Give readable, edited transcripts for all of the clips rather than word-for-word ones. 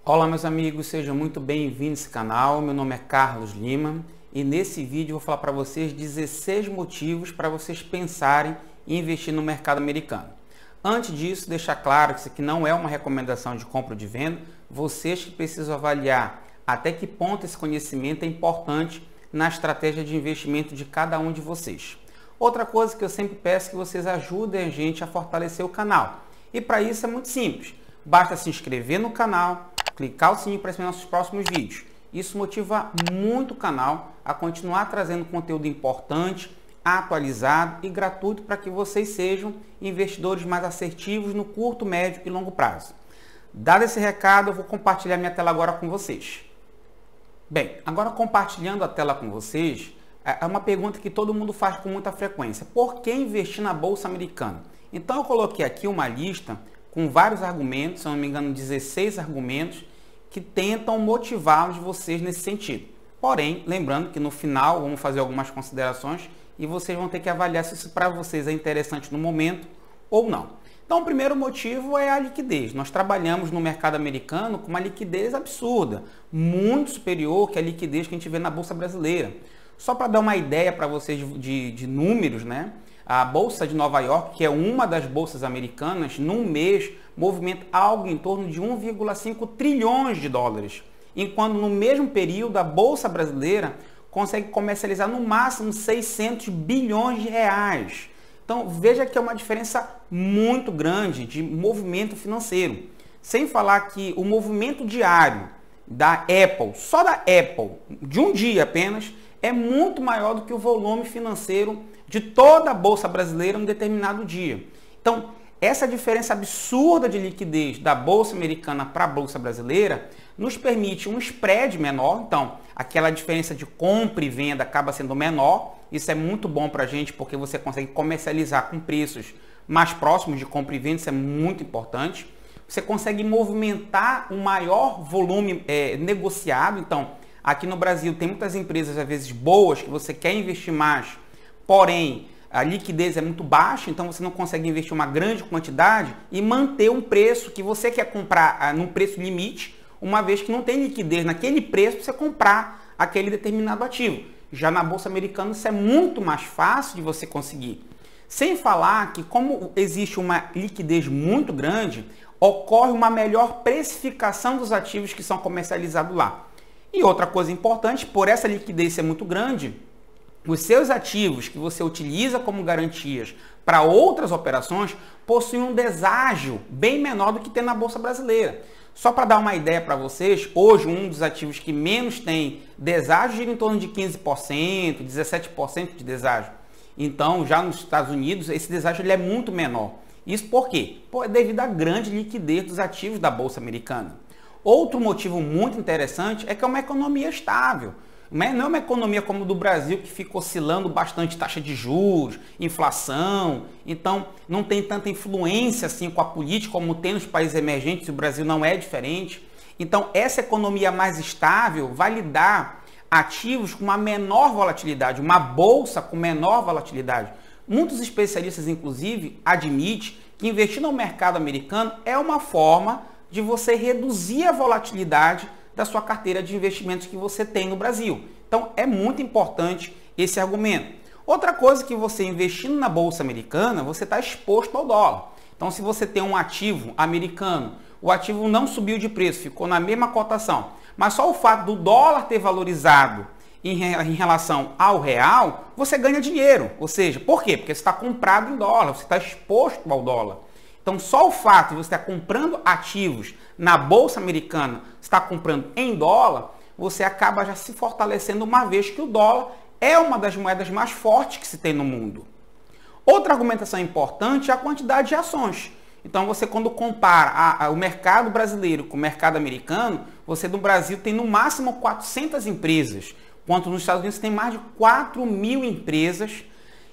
Olá meus amigos, sejam muito bem-vindos a esse canal. Meu nome é Carlos Lima e nesse vídeo eu vou falar para vocês 16 motivos para vocês pensarem em investir no mercado americano. Antes disso, deixar claro que isso aqui não é uma recomendação de compra ou de venda. Vocês que precisam avaliar até que ponto esse conhecimento é importante na estratégia de investimento de cada um de vocês. Outra coisa que eu sempre peço é que vocês ajudem a gente a fortalecer o canal. E para isso é muito simples. Basta se inscrever no canal, clicar o sininho para receber nossos próximos vídeos. Isso motiva muito o canal a continuar trazendo conteúdo importante, atualizado e gratuito para que vocês sejam investidores mais assertivos no curto, médio e longo prazo. Dado esse recado, eu vou compartilhar minha tela agora com vocês. Bem, agora compartilhando a tela com vocês, é uma pergunta que todo mundo faz com muita frequência. Por que investir na Bolsa Americana? Então eu coloquei aqui uma lista com vários argumentos, se não me engano 16 argumentos, que tentam motivá-los vocês nesse sentido. Porém, lembrando que no final vamos fazer algumas considerações e vocês vão ter que avaliar se isso para vocês é interessante no momento ou não. Então, o primeiro motivo é a liquidez. Nós trabalhamos no mercado americano com uma liquidez absurda, muito superior que a liquidez que a gente vê na Bolsa Brasileira. Só para dar uma ideia para vocês de números, né? A Bolsa de Nova York, que é uma das bolsas americanas, num mês movimenta algo em torno de 1,5 trilhões de dólares, enquanto no mesmo período a Bolsa Brasileira consegue comercializar no máximo 600 bilhões de reais. Então veja que é uma diferença muito grande de movimento financeiro. Sem falar que o movimento diário da Apple, só da Apple, de um dia apenas, é muito maior do que o volume financeiro de toda a Bolsa Brasileira em um determinado dia. Então, essa diferença absurda de liquidez da Bolsa Americana para a Bolsa Brasileira nos permite um spread menor. Então, aquela diferença de compra e venda acaba sendo menor. Isso é muito bom para a gente porque você consegue comercializar com preços mais próximos de compra e venda. Isso é muito importante. Você consegue movimentar um maior volume negociado. Então, aqui no Brasil tem muitas empresas, às vezes, boas, que você quer investir mais, porém, a liquidez é muito baixa, então você não consegue investir uma grande quantidade e manter um preço que você quer comprar num preço limite, uma vez que não tem liquidez naquele preço para você comprar aquele determinado ativo. Já na Bolsa Americana isso é muito mais fácil de você conseguir. Sem falar que como existe uma liquidez muito grande, ocorre uma melhor precificação dos ativos que são comercializados lá. E outra coisa importante, por essa liquidez ser muito grande, os seus ativos que você utiliza como garantias para outras operações possuem um deságio bem menor do que tem na Bolsa Brasileira. Só para dar uma ideia para vocês, hoje um dos ativos que menos tem deságio gira em torno de 15%, 17% de deságio. Então, já nos Estados Unidos, esse deságio ele é muito menor. Isso por quê? Devido à grande liquidez dos ativos da Bolsa Americana. Outro motivo muito interessante é que é uma economia estável. Não é uma economia como a do Brasil, que fica oscilando bastante taxa de juros, inflação. Então, não tem tanta influência assim com a política como tem nos países emergentes, e o Brasil não é diferente. Então, essa economia mais estável vai lhe dar ativos com uma menor volatilidade, uma bolsa com menor volatilidade. Muitos especialistas, inclusive, admitem que investir no mercado americano é uma forma de você reduzir a volatilidade da sua carteira de investimentos que você tem no Brasil. Então, é muito importante esse argumento. Outra coisa que você investindo na Bolsa Americana, você está exposto ao dólar. Então, se você tem um ativo americano, o ativo não subiu de preço, ficou na mesma cotação, mas só o fato do dólar ter valorizado em relação ao real, você ganha dinheiro. Ou seja, por quê? Porque você está comprado em dólar, você está exposto ao dólar. Então, só o fato de você estar comprando ativos na Bolsa Americana, estar comprando em dólar, você acaba já se fortalecendo uma vez que o dólar é uma das moedas mais fortes que se tem no mundo. Outra argumentação importante é a quantidade de ações. Então, você quando compara o mercado brasileiro com o mercado americano, você no Brasil tem no máximo 400 empresas, enquanto nos Estados Unidos tem mais de 4.000 empresas,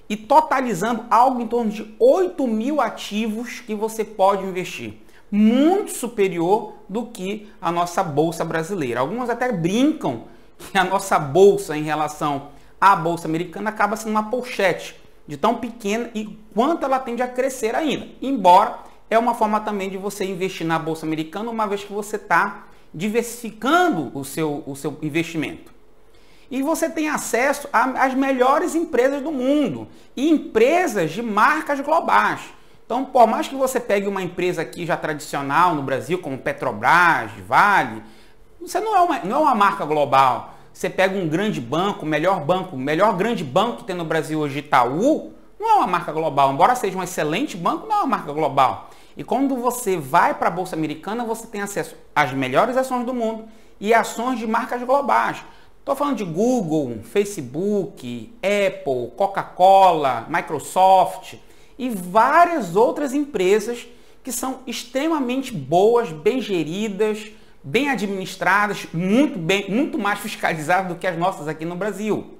e totalizando algo em torno de 8.000 ativos que você pode investir. Muito superior do que a nossa Bolsa Brasileira. Alguns até brincam que a nossa Bolsa em relação à Bolsa Americana acaba sendo uma pochete de tão pequena e quanto ela tende a crescer ainda. Embora é uma forma também de você investir na Bolsa Americana, uma vez que você está diversificando o seu investimento. E você tem acesso às melhores empresas do mundo e empresas de marcas globais. Então, por mais que você pegue uma empresa aqui já tradicional no Brasil, como Petrobras, Vale, você não é uma marca global. Você pega um grande banco, o melhor grande banco que tem no Brasil hoje, Itaú, não é uma marca global. Embora seja um excelente banco, não é uma marca global. E quando você vai para a Bolsa Americana, você tem acesso às melhores ações do mundo e ações de marcas globais. Estou falando de Google, Facebook, Apple, Coca-Cola, Microsoft e várias outras empresas que são extremamente boas, bem geridas, bem administradas, muito mais fiscalizadas do que as nossas aqui no Brasil.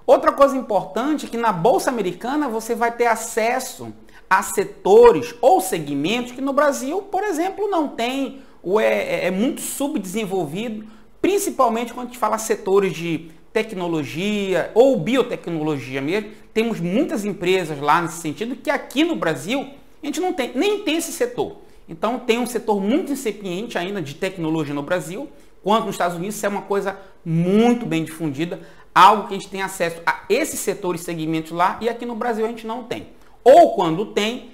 Outra coisa importante é que na Bolsa Americana você vai ter acesso a setores ou segmentos que no Brasil, por exemplo, não tem ou é muito subdesenvolvido, principalmente quando a gente fala setores de tecnologia ou biotecnologia mesmo. Temos muitas empresas lá nesse sentido que aqui no Brasil a gente não tem, nem tem esse setor. Então tem um setor muito incipiente ainda de tecnologia no Brasil, quanto nos Estados Unidos isso é uma coisa muito bem difundida, algo que a gente tem acesso a esses setores e segmentos lá e aqui no Brasil a gente não tem. Ou quando tem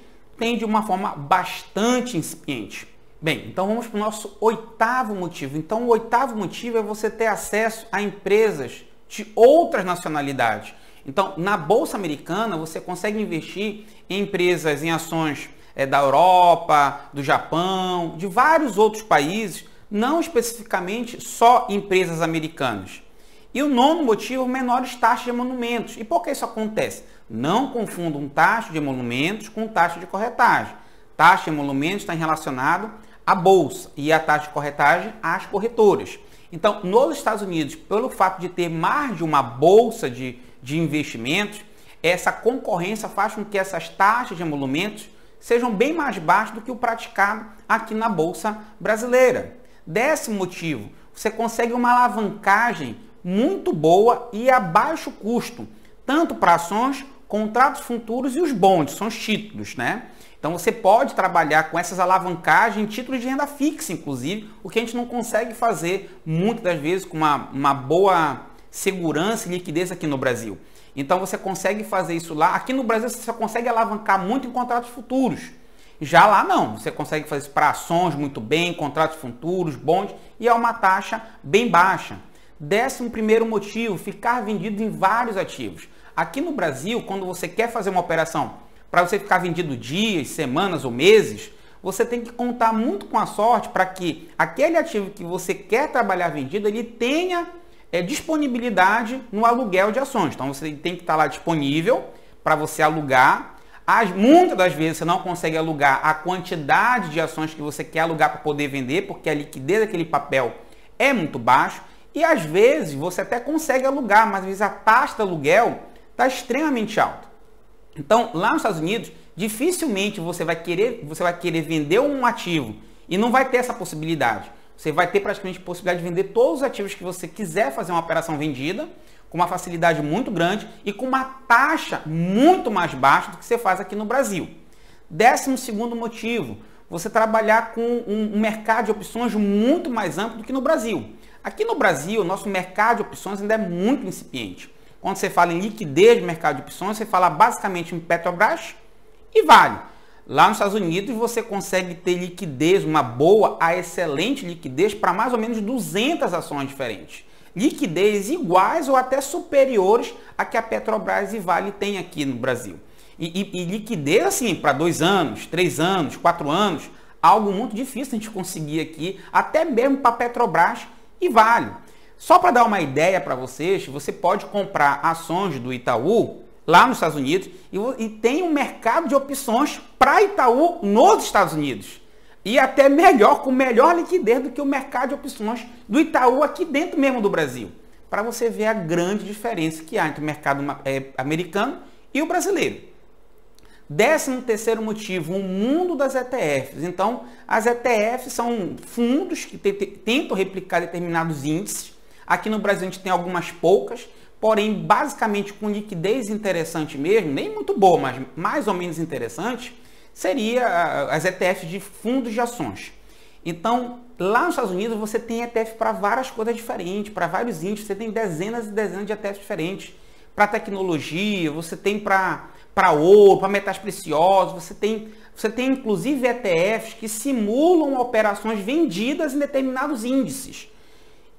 de uma forma bastante incipiente. Bem, então vamos para o nosso oitavo motivo. Então o oitavo motivo é você ter acesso a empresas de outras nacionalidades. Então na Bolsa Americana você consegue investir em empresas, em ações da Europa, do Japão, de vários outros países, não especificamente só empresas americanas. E o nono motivo, menores taxas de emolumentos. E por que isso acontece? Não confundam taxa de emolumentos com taxa de corretagem. Taxa de emolumentos está relacionado à bolsa e a taxa de corretagem às corretoras. Então, nos Estados Unidos, pelo fato de ter mais de uma bolsa de investimentos, essa concorrência faz com que essas taxas de emolumentos sejam bem mais baixas do que o praticado aqui na Bolsa Brasileira. Décimo motivo, você consegue uma alavancagem muito boa e a baixo custo, tanto para ações, contratos futuros e os bonds, são os títulos, né? Então você pode trabalhar com essas alavancagens em títulos de renda fixa, inclusive, o que a gente não consegue fazer muitas das vezes com uma boa segurança e liquidez aqui no Brasil. Então você consegue fazer isso lá. Aqui no Brasil você só consegue alavancar muito em contratos futuros. Já lá não, você consegue fazer isso para ações muito bem, contratos futuros, bonds, e é uma taxa bem baixa. 11º motivo, ficar vendido em vários ativos. Aqui no Brasil, quando você quer fazer uma operação para você ficar vendido dias, semanas ou meses, você tem que contar muito com a sorte para que aquele ativo que você quer trabalhar vendido, ele tenha disponibilidade no aluguel de ações. Então você tem que estar lá disponível para você alugar. Muitas das vezes você não consegue alugar a quantidade de ações que você quer alugar para poder vender, porque a liquidez daquele papel é muito baixa. E às vezes você até consegue alugar, mas às vezes a taxa de aluguel está extremamente alta. Então, lá nos Estados Unidos, dificilmente você vai querer vender um ativo e não vai ter essa possibilidade. Você vai ter praticamente a possibilidade de vender todos os ativos que você quiser fazer uma operação vendida, com uma facilidade muito grande e com uma taxa muito mais baixa do que você faz aqui no Brasil. 12º motivo, você trabalhar com um mercado de opções muito mais amplo do que no Brasil. Aqui no Brasil, o nosso mercado de opções ainda é muito incipiente. Quando você fala em liquidez de mercado de opções, você fala basicamente em Petrobras e Vale. Lá nos Estados Unidos, você consegue ter liquidez, uma boa a excelente liquidez para mais ou menos 200 ações diferentes. Liquidez iguais ou até superiores a que a Petrobras e Vale têm aqui no Brasil. E liquidez assim para 2 anos, 3 anos, 4 anos, algo muito difícil a gente conseguir aqui, até mesmo para Petrobras e Vale. Só para dar uma ideia para vocês, você pode comprar ações do Itaú lá nos Estados Unidos e tem um mercado de opções para Itaú nos Estados Unidos. E até melhor, com melhor liquidez do que o mercado de opções do Itaú aqui dentro mesmo do Brasil. Para você ver a grande diferença que há entre o mercado americano e o brasileiro. 13º motivo, o mundo das ETFs. Então, as ETFs são fundos que tentam replicar determinados índices. Aqui no Brasil a gente tem algumas poucas, porém basicamente com liquidez interessante mesmo, nem muito boa, mas mais ou menos interessante, seria as ETFs de fundos de ações. Então, lá nos Estados Unidos você tem ETF para várias coisas diferentes, para vários índices, você tem dezenas e dezenas de ETFs diferentes. Para tecnologia, você tem para ouro, para metais preciosos, você tem inclusive ETFs que simulam operações vendidas em determinados índices.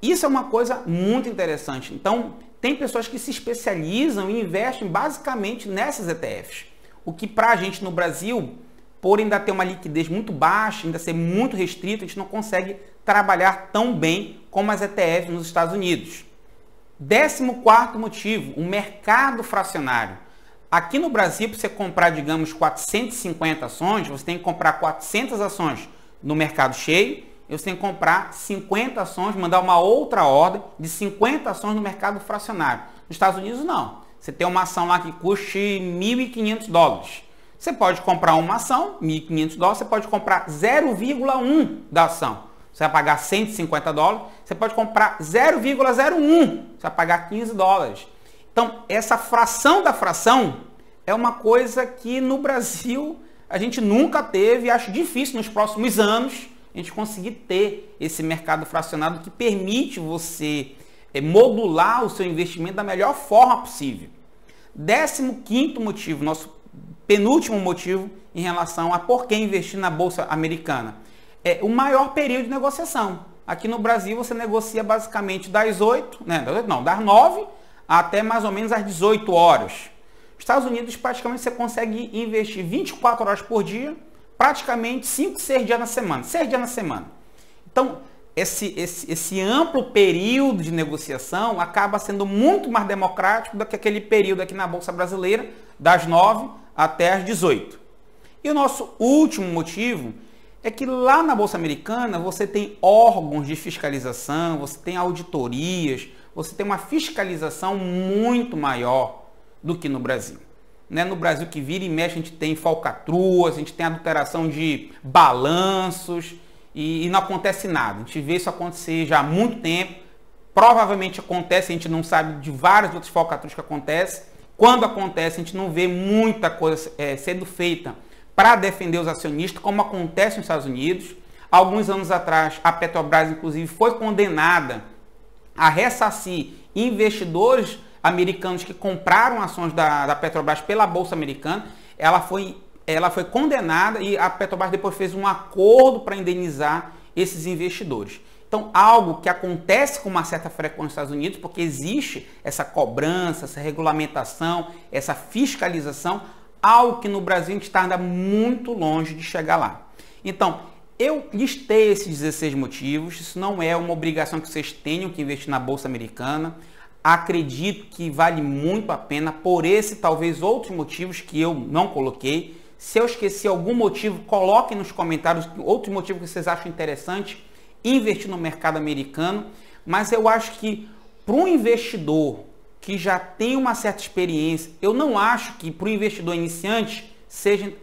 Isso é uma coisa muito interessante. Então, tem pessoas que se especializam e investem basicamente nessas ETFs. O que para a gente no Brasil, por ainda ter uma liquidez muito baixa, ainda ser muito restrito, a gente não consegue trabalhar tão bem como as ETFs nos Estados Unidos. 14º motivo, o mercado fracionário. Aqui no Brasil, para você comprar, digamos, 450 ações, você tem que comprar 400 ações no mercado cheio, e você tem que comprar 50 ações, mandar uma outra ordem de 50 ações no mercado fracionário. Nos Estados Unidos, não. Você tem uma ação lá que custe $1.500. Você pode comprar uma ação, $1.500, você pode comprar 0,1 da ação. Você vai pagar $150, você pode comprar 0,01, você vai pagar $15. Então, essa fração da fração é uma coisa que no Brasil a gente nunca teve e acho difícil nos próximos anos a gente conseguir ter esse mercado fracionado que permite você modular o seu investimento da melhor forma possível. 15º motivo, nosso penúltimo motivo em relação a por que investir na Bolsa Americana. É o maior período de negociação. Aqui no Brasil você negocia basicamente das 9 até mais ou menos às 18 horas. Nos Estados Unidos praticamente você consegue investir 24 horas por dia, praticamente 5, 6 dias na semana. 6 dias na semana. Então, esse amplo período de negociação acaba sendo muito mais democrático do que aquele período aqui na Bolsa Brasileira, das 9 até às 18. E o nosso último motivo é que lá na Bolsa Americana você tem órgãos de fiscalização, você tem auditorias, você tem uma fiscalização muito maior do que no Brasil. Né? No Brasil que vira e mexe a gente tem falcatruas, a gente tem adulteração de balanços e não acontece nada. A gente vê isso acontecer já há muito tempo, provavelmente acontece, a gente não sabe de várias outras falcatruas que acontecem. Quando acontece a gente não vê muita coisa sendo feita para defender os acionistas, como acontece nos Estados Unidos. Alguns anos atrás, a Petrobras, inclusive, foi condenada a ressarcir investidores americanos que compraram ações da Petrobras pela Bolsa Americana. Ela foi condenada e a Petrobras depois fez um acordo para indenizar esses investidores. Então, algo que acontece com uma certa frequência nos Estados Unidos, porque existe essa cobrança, essa regulamentação, essa fiscalização, algo que no Brasil a gente está ainda muito longe de chegar lá. Então, eu listei esses 16 motivos, isso não é uma obrigação que vocês tenham que investir na Bolsa Americana. Acredito que vale muito a pena por esse talvez outros motivos que eu não coloquei. Se eu esqueci algum motivo, coloquem nos comentários outro motivo que vocês acham interessante investir no mercado americano. Mas eu acho que para um investidor que já tem uma certa experiência, eu não acho que para o investidor iniciante seja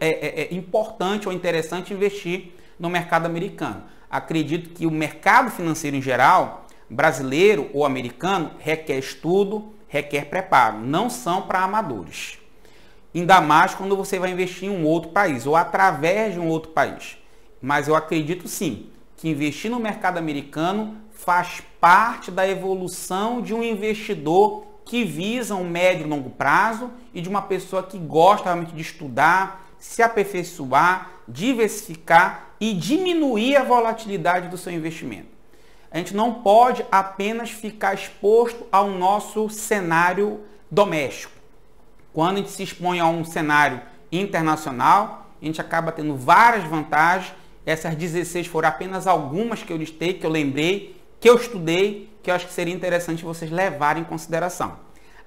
importante ou interessante investir no mercado americano. Acredito que o mercado financeiro em geral, brasileiro ou americano, requer estudo, requer preparo. Não são para amadores. Ainda mais quando você vai investir em um outro país ou através de um outro país. Mas eu acredito sim que investir no mercado americano faz parte da evolução de um investidor que visa um médio e longo prazo e de uma pessoa que gosta realmente de estudar, se aperfeiçoar, diversificar e diminuir a volatilidade do seu investimento. A gente não pode apenas ficar exposto ao nosso cenário doméstico. Quando a gente se expõe a um cenário internacional, a gente acaba tendo várias vantagens. Essas 16 foram apenas algumas que eu listei, que eu lembrei, que eu estudei, que eu acho que seria interessante vocês levarem em consideração.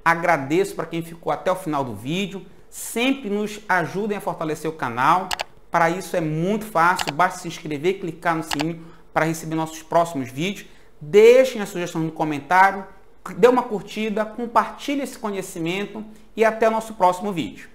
Agradeço para quem ficou até o final do vídeo. Sempre nos ajudem a fortalecer o canal. Para isso é muito fácil, basta se inscrever e clicar no sininho para receber nossos próximos vídeos. Deixem a sugestão no comentário, dê uma curtida, compartilhe esse conhecimento e até o nosso próximo vídeo.